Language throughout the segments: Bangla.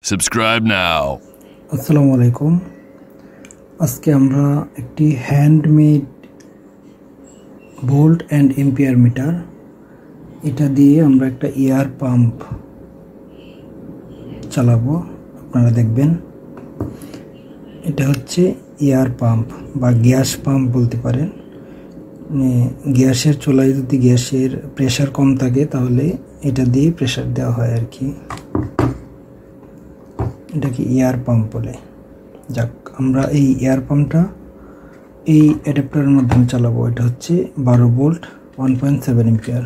Subscribe now. আসসালামু আলাইকুম। আজকে আমরা একটি handmade volt and ampere metre, এটা দিয়ে আমরা একটা এয়ার পাম্প চালাবো। আপনারা দেখবেন এটা হচ্ছে এয়ার পাম্প বা গ্যাস পাম্প বলতে পারেন। গ্যাসের চুলায় যদি গ্যাসের প্রেশার কম থাকে তাহলে এটা দিয়ে প্রেশার দেওয়া হয় আর কি, এটাকে এয়ার পাম্প বলে। যাক, আমরা এই এয়ার পাম্পটা এই অ্যাডাপ্টারের মাধ্যমে চালাবো। এটা হচ্ছে 12 ভোল্ট 1.7 এম্পিয়ার।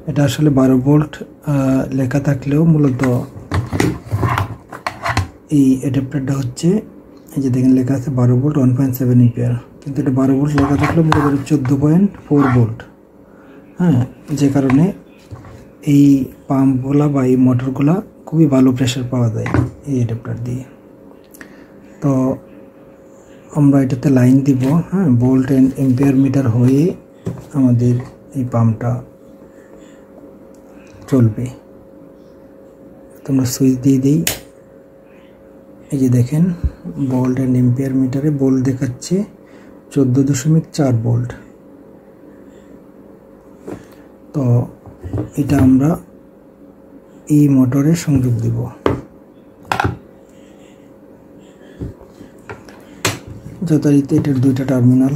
এটা আসলে 12 ভোল্ট লেখা থাকলেও মূলত এই অ্যাডাপ্টারটা হচ্ছে, এই যে দেখেন লেখা আছে 12 ভোল্ট 1.7 এম্পিয়ার, কিন্তু এটা 12 ভোল্ট লেখা থাকলেও মূলত 14.4 ভোল্ট। হ্যাঁ, যে কারণে এই পাম্পগুলা বা এই মোটরগুলা খুবই ভালো প্রেশার পাওয়া যায় এই অ্যাডাপ্টার দিয়ে। তো আমরা এটাতে লাইন দিব, হ্যাঁ, ভোল্ট অ্যান্ড এম্পিয়ার মিটার হয়ে আমাদের এই পাম্পটা চলবে। তোমরা সুইচ দিয়ে দিই। এই যে দেখেন ভোল্ট অ্যান্ড এম্পিয়ার মিটারে ভোল্ট দেখাচ্ছে 14.4 ভোল্ট। তো এটা আমরা এই মোটরে সংযোগ দিব। যথারীতি এটার দুইটা টার্মিনাল,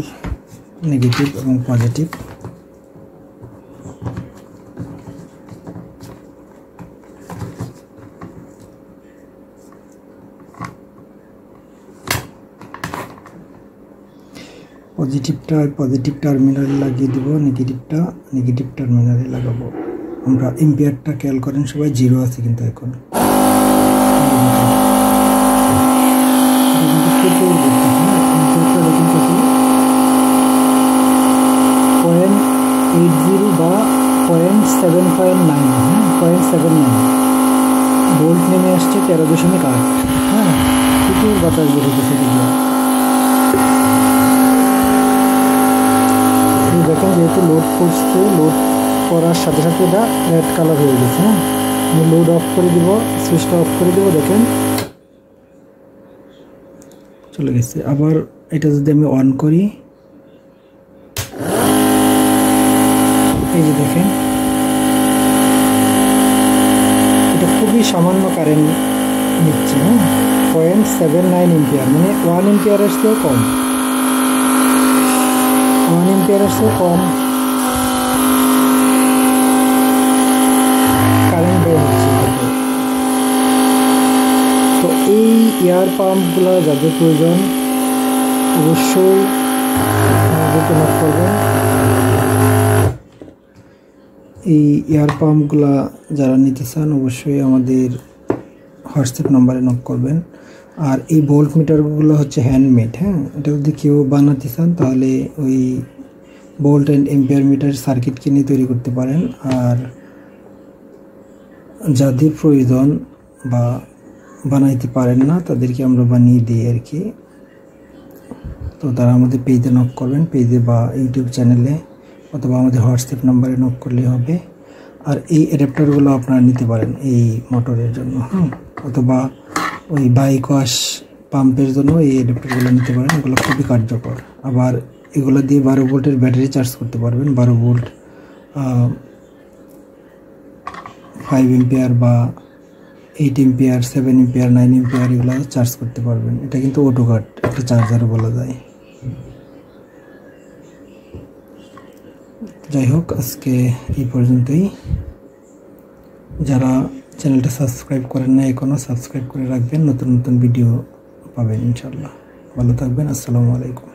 নেগেটিভ এবং পজিটিভ। পজিটিভটা পজিটিভ টার্মিনালে লাগিয়ে দিব, নেগেটিভটা নেগেটিভ টার্মিনালে লাগাবো। আমরা এম্পিয়ারটা খেয়াল করেন সবাই, 0 আছে কিন্তু এখন। বা 0.7.9, 0.79 ভোল্ট নেমে আসছে 13.8। হ্যাঁ, কিছু বাতাস বেরোতেছে। দেখেন যেহেতু লোড করছে, লোড করার সাথে সাথে এটা রেড কালার হয়ে গেছে। হ্যাঁ, আমি লোড অফ করে দিব, সুইচটা অফ করে দিব, দেখেন চলে গেছে। আবার এটা যদি আমি অন করি, এই যে দেখেন এটা খুবই সামান্য কারেন্ট নিচ্ছে। হ্যাঁ, 0.79 এম্পিয়ার, মানে 1 এম্পিয়ারের চেয়েও কম, 1 এম্পিয়ারের চেয়েও কম কারেন্ট বের হচ্ছে। তো এই এয়ার পাম্পগুলো যাদের প্রয়োজন অবশ্যই আমাদেরকে নক করবেন। এই এয়ার পাম্পগুলা যারা নিতে চান অবশ্যই আমাদের হোয়াটসঅ্যাপ নাম্বারে নক করবেন। আর এই ভোল্ট মিটারগুলো হচ্ছে হ্যান্ডমেড। হ্যাঁ, এটা যদি কেউ বানাতে চান তাহলে ওই volt and ampere metre circuit কিনে তৈরি করতে পারেন। আর যাদের প্রয়োজন বা বানাইতে পারেন না তাদেরকে আমরা বানিয়ে দিই আর কি। তো তারা আমাদের পেজে নক করবেন, পেজে বা ইউটিউব চ্যানেলে, অথবা আমাদের হোয়াটসঅ্যাপ নাম্বারে নক করলেই হবে। আর এই অ্যাডাপ্টারগুলো আপনারা নিতে পারেন এই মোটরের জন্য, হ্যাঁ, অথবা ওই বাইক ওয়াশ পাম্পের জন্য এই অ্যাডাপ্টারগুলো নিতে পারেন। এগুলো খুবই কার্যকর। আবার এগুলো দিয়ে 12 ভোল্টের ব্যাটারি চার্জ করতে পারবেন। 12 ভোল্ট 5 এম্পিয়ার বা 8 এম্পিয়ার, 7 এম্পিয়ার, 9 এম্পিয়ার এগুলো চার্জ করতে পারবেন। এটা কিন্তু অটো কাট একটা চার্জারও বলা যায়। যাই হোক, আজকে এই পর্যন্তই। যারা চ্যানেলটা সাবস্ক্রাইব করেন না এখনও সাবস্ক্রাইব করে রাখবেন, নতুন নতুন ভিডিও পাবেন ইনশাল্লাহ। ভালো থাকবেন। আসসালামু আলাইকুম।